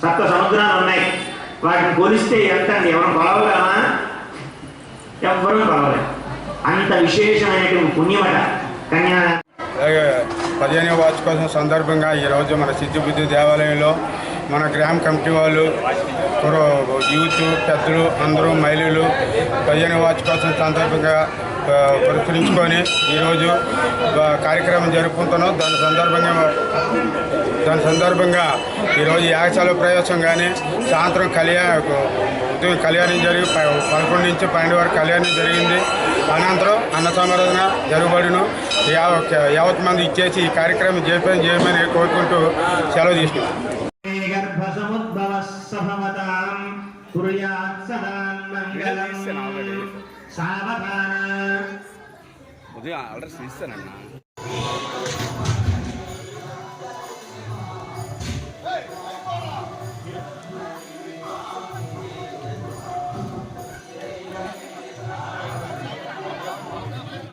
సప్త సముద్రాలు ఉన్నాయి. వాటిని కొలిస్తే ఎంత అండి? ఎవరు కొలవగలమా? ఎవ్వరూ కొలవలేదు. అంత విశేషమైనటువంటి పుణ్యమట కన్యా. 15వ వార్షికోత్సవం సందర్భంగా ఈరోజు మన సిద్ధిబుద్ధి దేవాలయంలో మన గ్రామ కమిటీ వాళ్ళు యూత్ పెద్దలు అందరూ మహిళలు 15వ వార్షికోత్సవం సందర్భంగా పురస్కరించుకొని ఈరోజు కార్యక్రమం జరుపుకుంటున్నాం. దాని సందర్భంగా ఈరోజు యాగశాల ప్రవేశం కానీ సాయంత్రం కళ్యాణం జరిగి 11 నుంచి 12 వరకు కళ్యాణం జరిగింది. అనంతరం అన్న సమారాధన జరుగుబడిను యావత్ మంది ఇచ్చేసి ఈ కార్యక్రమం చేయమని కోరుకుంటూ సెలవు తీసుకున్నాం. ఉదయం ఆర్డర్స్ ఇస్తానన్నా.